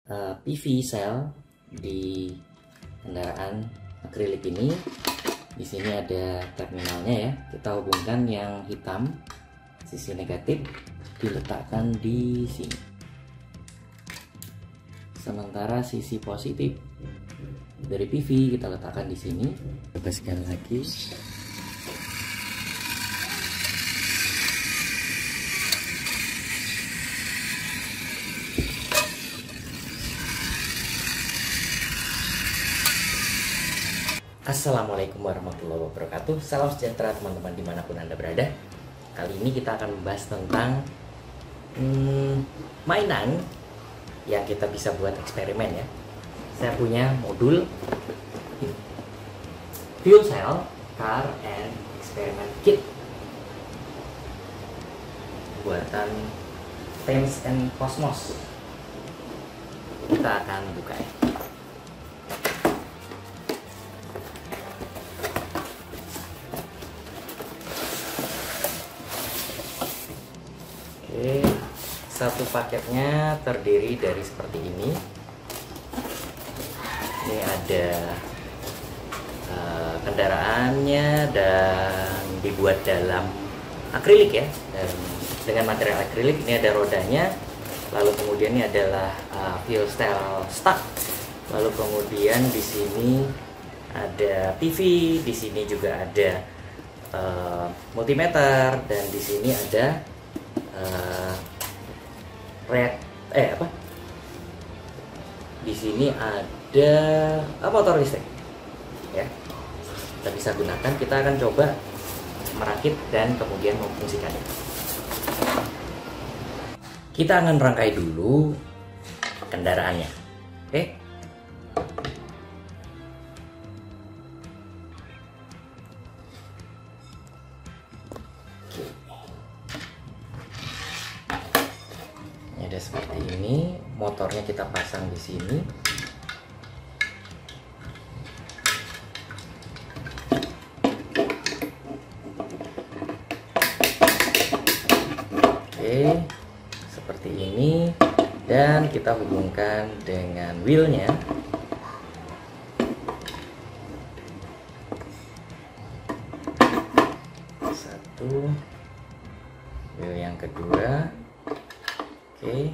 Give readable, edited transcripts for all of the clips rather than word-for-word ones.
PV cell di kendaraan akrilik ini. Di sini ada terminalnya ya. Kita hubungkan yang hitam, sisi negatif diletakkan di sini. Sementara sisi positif dari PV kita letakkan di sini. Coba sekali lagi. Assalamualaikum warahmatullahi wabarakatuh. Salam sejahtera teman-teman dimanapun Anda berada. Kali ini kita akan membahas tentang mainan yang kita bisa buat eksperimen ya. Saya punya modul Fuel Cell Car and Experiment Kit buatan Thames and Cosmos. Kita akan buka ya. Oke, satu paketnya terdiri dari seperti ini. Ini ada kendaraannya dan dibuat dalam akrilik ya, dan dengan material akrilik. Ini ada rodanya, lalu kemudian ini adalah fuel cell stack, lalu kemudian di sini ada PV, di sini juga ada multimeter, dan di sini ada di sini ada motor listrik ya, kita bisa gunakan. Kita akan coba merakit dan kemudian memfungsikannya. Kita akan rangkai dulu kendaraannya. Oke, ada seperti ini. Motornya kita pasang di sini. Oke, seperti ini, dan kita hubungkan dengan wheelnya. Satu, wheel yang kedua. Oke,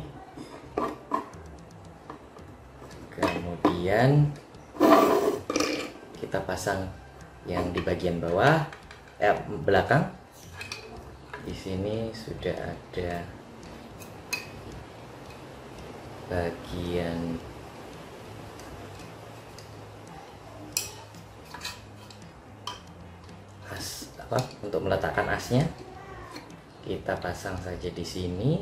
kemudian kita pasang yang di bagian bawah, belakang. Di sini sudah ada bagian as untuk meletakkan asnya. Kita pasang saja di sini.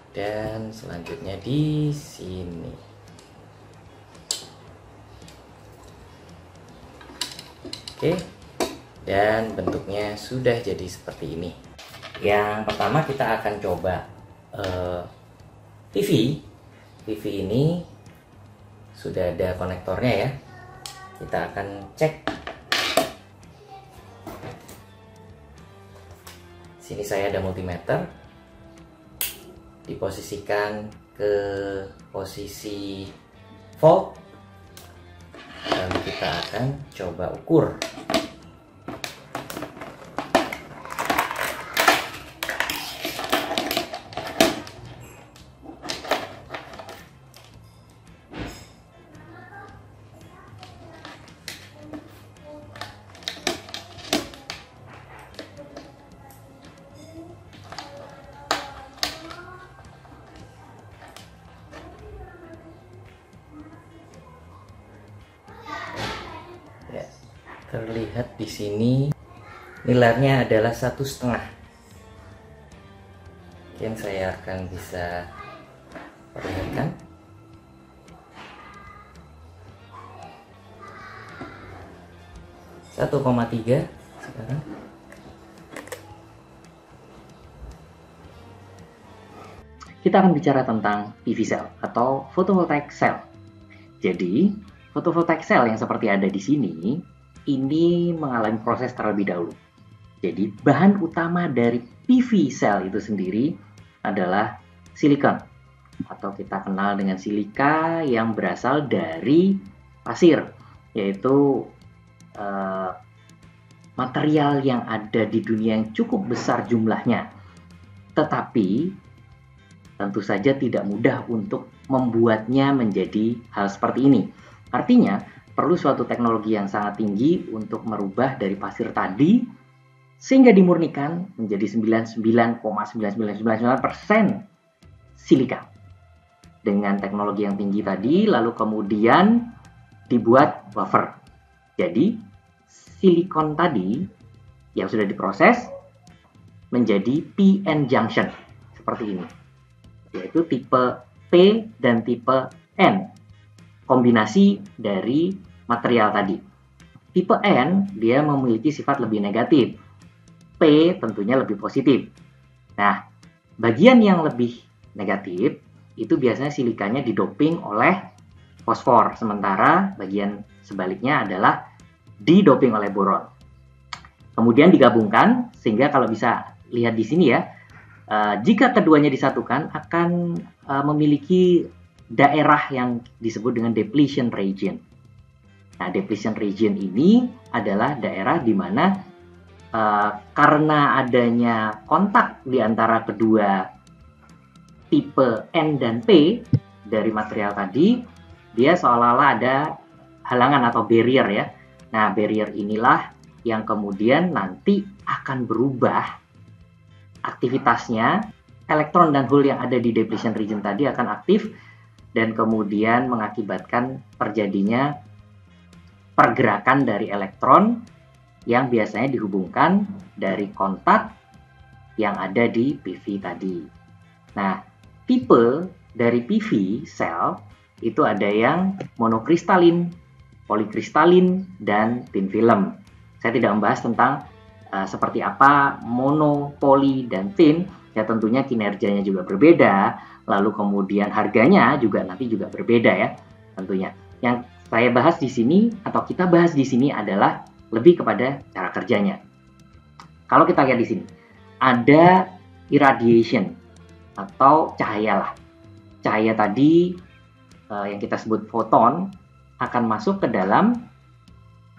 Dan selanjutnya di sini. Oke, dan bentuknya sudah jadi seperti ini. Yang pertama kita akan coba PV. PV ini sudah ada konektornya ya. Kita akan cek. Sini saya ada multimeter. Diposisikan ke posisi volt, dan kita akan coba ukur. Ya, terlihat di sini nilainya adalah 1,5. Mungkin saya akan bisa perlihatkan. Satu 1,3 sekarang. Kita akan bicara tentang PV cell atau photovoltaic cell. Jadi, photovoltaic cell yang seperti ada di sini, ini mengalami proses terlebih dahulu. Jadi, bahan utama dari PV cell itu sendiri adalah silikon. atau kita kenal dengan silika yang berasal dari pasir, yaitu material yang ada di dunia yang cukup besar jumlahnya. Tetapi tentu saja tidak mudah untuk membuatnya menjadi hal seperti ini. Artinya, perlu suatu teknologi yang sangat tinggi untuk merubah dari pasir tadi sehingga dimurnikan menjadi 99,9999% silika. Dengan teknologi yang tinggi tadi, lalu kemudian dibuat wafer. Jadi, silikon tadi yang sudah diproses menjadi PN junction seperti ini, yaitu tipe P dan tipe N, kombinasi dari material tadi. Tipe N dia memiliki sifat lebih negatif, P tentunya lebih positif. Nah, bagian yang lebih negatif itu biasanya silikanya didoping oleh fosfor, sementara bagian sebaliknya adalah didoping oleh boron. Kemudian digabungkan sehingga kalau bisa lihat di sini ya, jika keduanya disatukan akan memiliki daerah yang disebut dengan depletion region. Nah, depletion region ini adalah daerah di mana karena adanya kontak di antara kedua tipe N dan P dari material tadi, dia seolah-olah ada halangan atau barrier ya. Nah, barrier inilah yang kemudian nanti akan berubah aktivitasnya. Elektron dan hole yang ada di depletion region tadi akan aktif dan kemudian mengakibatkan terjadinya pergerakan dari elektron yang biasanya dihubungkan dari kontak yang ada di PV tadi. Nah, tipe dari PV sel itu ada yang monokristalin, polikristalin, dan thin film. Saya tidak membahas tentang seperti apa mono, poli, dan thin. Ya tentunya kinerjanya juga berbeda, lalu kemudian harganya juga nanti juga berbeda ya tentunya. Yang saya bahas di sini atau kita bahas di sini adalah lebih kepada cara kerjanya. Kalau kita lihat di sini, ada irradiation atau cahaya lah. Cahaya tadi yang kita sebut foton akan masuk ke dalam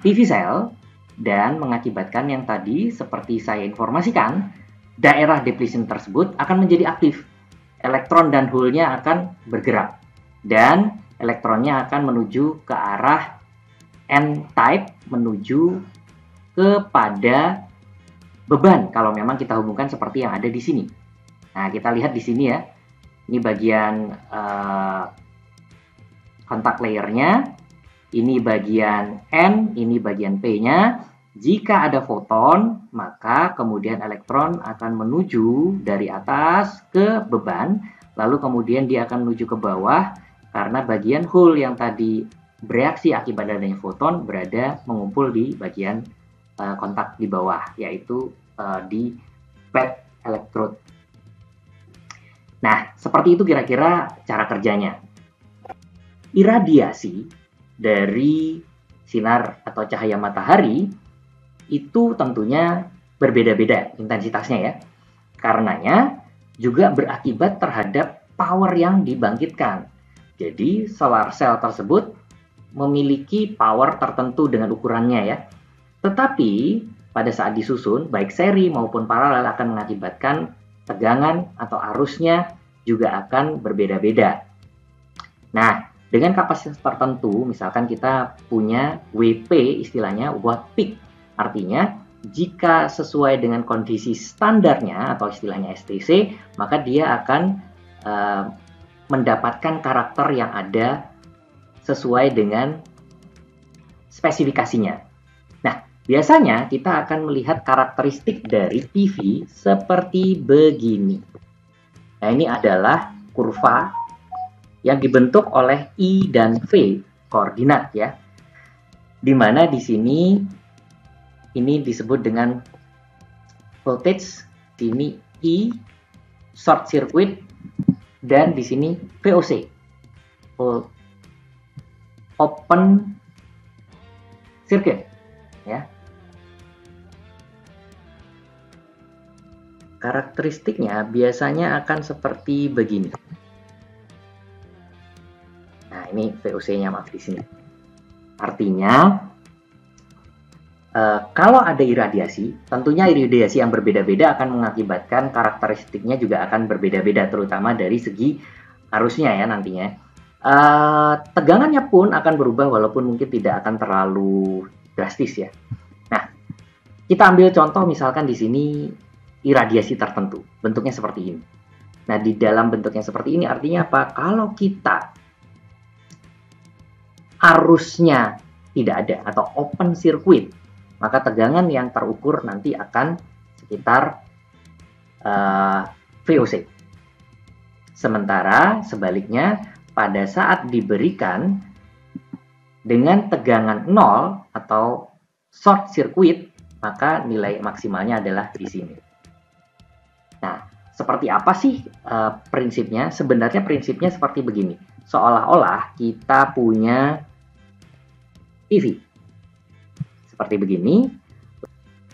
PV cell dan mengakibatkan yang tadi seperti saya informasikan, daerah depletion tersebut akan menjadi aktif. Elektron dan hole-nya akan bergerak dan elektronnya akan menuju ke arah N-type, menuju kepada beban kalau memang kita hubungkan seperti yang ada di sini. Nah, kita lihat di sini ya. Ini bagian kontak layernya, ini bagian N, ini bagian P-nya. Jika ada foton, maka kemudian elektron akan menuju dari atas ke beban, lalu kemudian dia akan menuju ke bawah karena bagian hole yang tadi bereaksi akibat adanya foton berada mengumpul di bagian kontak di bawah, yaitu di pad electrode. Nah, seperti itu kira-kira cara kerjanya. Iradiasi dari sinar atau cahaya matahari itu tentunya berbeda-beda intensitasnya ya. Karenanya juga berakibat terhadap power yang dibangkitkan. Jadi solar cell tersebut memiliki power tertentu dengan ukurannya ya. Tetapi pada saat disusun, baik seri maupun paralel akan mengakibatkan tegangan atau arusnya juga akan berbeda-beda. Nah, dengan kapasitas tertentu, misalkan kita punya WP istilahnya watt peak. Artinya, jika sesuai dengan kondisi standarnya atau istilahnya STC, maka dia akan mendapatkan karakter yang ada sesuai dengan spesifikasinya. Nah, biasanya kita akan melihat karakteristik dari PV seperti begini. Nah, ini adalah kurva yang dibentuk oleh I dan V koordinat ya. Di mana di sini ini disebut dengan voltage, ini I short circuit dan di sini VOC open circuit ya. Karakteristiknya biasanya akan seperti begini. Ini VOC-nya maaf di sini. Artinya kalau ada iradiasi, tentunya iradiasi yang berbeda-beda akan mengakibatkan karakteristiknya juga akan berbeda-beda, terutama dari segi arusnya ya nantinya. Tegangannya pun akan berubah walaupun mungkin tidak akan terlalu drastis ya. Nah, kita ambil contoh misalkan di sini iradiasi tertentu, bentuknya seperti ini. Nah, di dalam bentuknya seperti ini artinya apa? Kalau kita arusnya tidak ada atau open circuit, maka tegangan yang terukur nanti akan sekitar VOC. Sementara sebaliknya pada saat diberikan dengan tegangan 0 atau short circuit, maka nilai maksimalnya adalah di sini. Nah, seperti apa sih prinsipnya? Sebenarnya prinsipnya seperti begini. Seolah-olah kita punya PV. Seperti begini.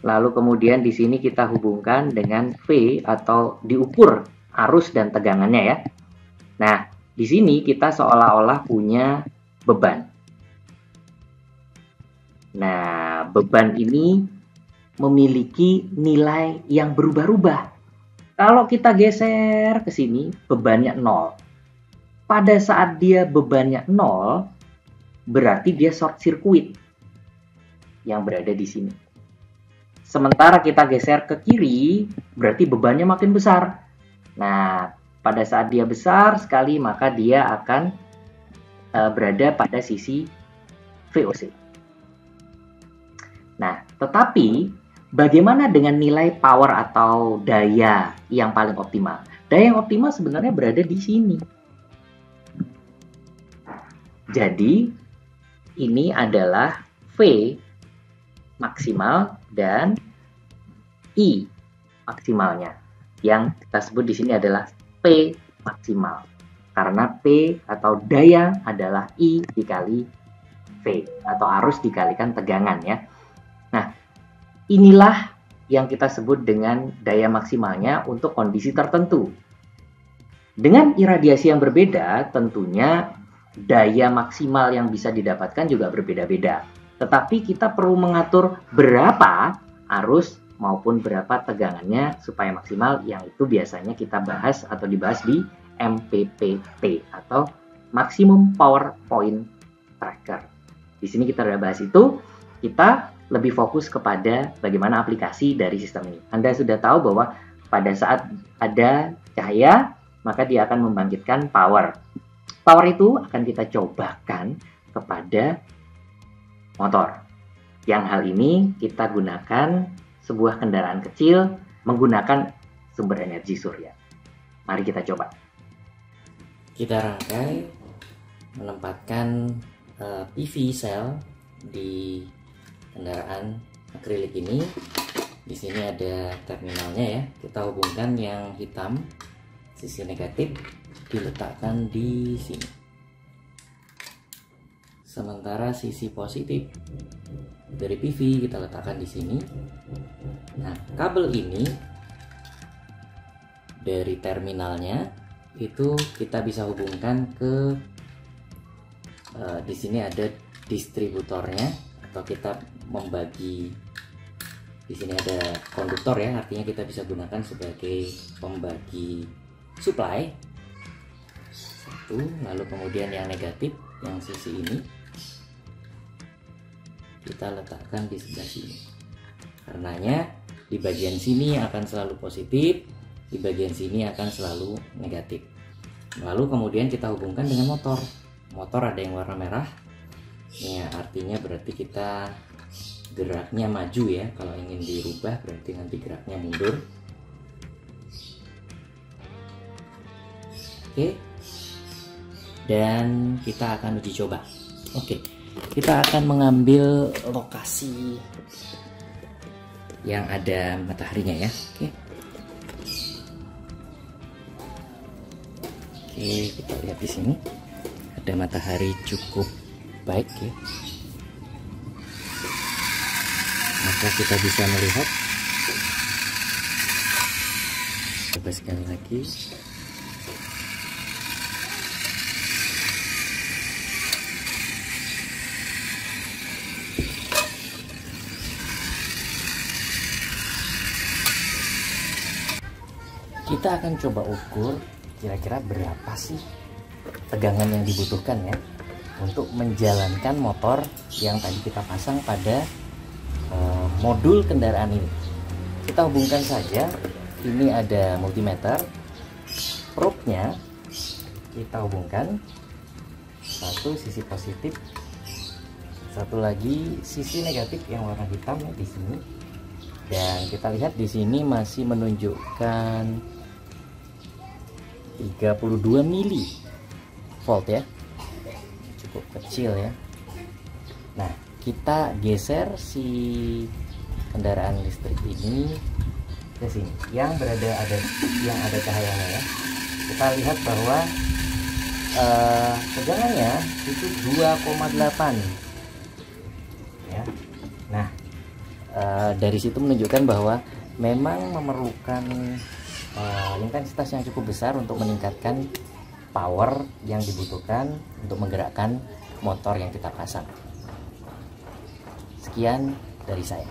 Lalu kemudian di sini kita hubungkan dengan V atau diukur arus dan tegangannya ya. Nah, di sini kita seolah-olah punya beban. Nah, beban ini memiliki nilai yang berubah-ubah. Kalau kita geser ke sini, bebannya 0. Pada saat dia bebannya 0, berarti dia short circuit yang berada di sini. Sementara kita geser ke kiri, berarti bebannya makin besar. Nah, pada saat dia besar sekali, maka dia akan berada pada sisi VOC. Nah, tetapi bagaimana dengan nilai power atau daya yang paling optimal? Daya yang optimal sebenarnya berada di sini. Jadi, ini adalah V maksimal dan I maksimalnya. Yang kita sebut di sini adalah P maksimal. Karena P atau daya adalah I dikali V atau arus dikalikan tegangan ya. Nah, inilah yang kita sebut dengan daya maksimalnya untuk kondisi tertentu. Dengan iradiasi yang berbeda, tentunya daya maksimal yang bisa didapatkan juga berbeda-beda. Tetapi kita perlu mengatur berapa arus maupun berapa tegangannya supaya maksimal, yang itu biasanya kita bahas atau dibahas di MPPT atau Maximum Power Point Tracker. Di sini kita sudah bahas itu, kita lebih fokus kepada bagaimana aplikasi dari sistem ini. Anda sudah tahu bahwa pada saat ada cahaya, maka dia akan membangkitkan power. Power itu akan kita cobakan kepada motor. Yang hal ini kita gunakan sebuah kendaraan kecil menggunakan sumber energi surya. Mari kita coba. Kita rangkai menempatkan PV cell di kendaraan akrilik ini. Di sini ada terminalnya ya. Kita hubungkan yang hitam, sisi negatif diletakkan di sini. Sementara sisi positif dari PV kita letakkan di sini. Nah, kabel ini dari terminalnya itu kita bisa hubungkan ke di sini ada distributornya, atau kita membagi. Di sini ada konduktor ya, artinya kita bisa gunakan sebagai pembagi supply. Satu, lalu kemudian yang negatif yang sisi ini kita letakkan di sebelah sini. Karenanya di bagian sini akan selalu positif, di bagian sini akan selalu negatif. Lalu kemudian kita hubungkan dengan motor. Motor ada yang warna merah, ya artinya berarti kita geraknya maju ya. Kalau ingin dirubah berarti nanti geraknya mundur. Oke. Dan kita akan uji coba. Oke. Kita akan mengambil lokasi yang ada mataharinya ya. Oke. Oke, kita lihat di sini ada matahari cukup baik ya. Maka kita bisa melihat. Coba sekali lagi. Kita akan coba ukur kira-kira berapa sih tegangan yang dibutuhkan ya untuk menjalankan motor yang tadi kita pasang pada modul kendaraan ini. Kita hubungkan saja, ini ada multimeter, probe-nya kita hubungkan, satu sisi positif, satu lagi sisi negatif yang warna hitam ya, di sini. Dan kita lihat di sini masih menunjukkan 32 mili volt ya, cukup kecil ya. Nah, kita geser si kendaraan listrik ini ke sini, yang ada cahayanya ya. Kita lihat bahwa tegangannya itu 2,8 ya. Nah, dari situ menunjukkan bahwa memang memerlukan intensitas yang cukup besar untuk meningkatkan power yang dibutuhkan untuk menggerakkan motor yang kita pasang. Sekian dari saya.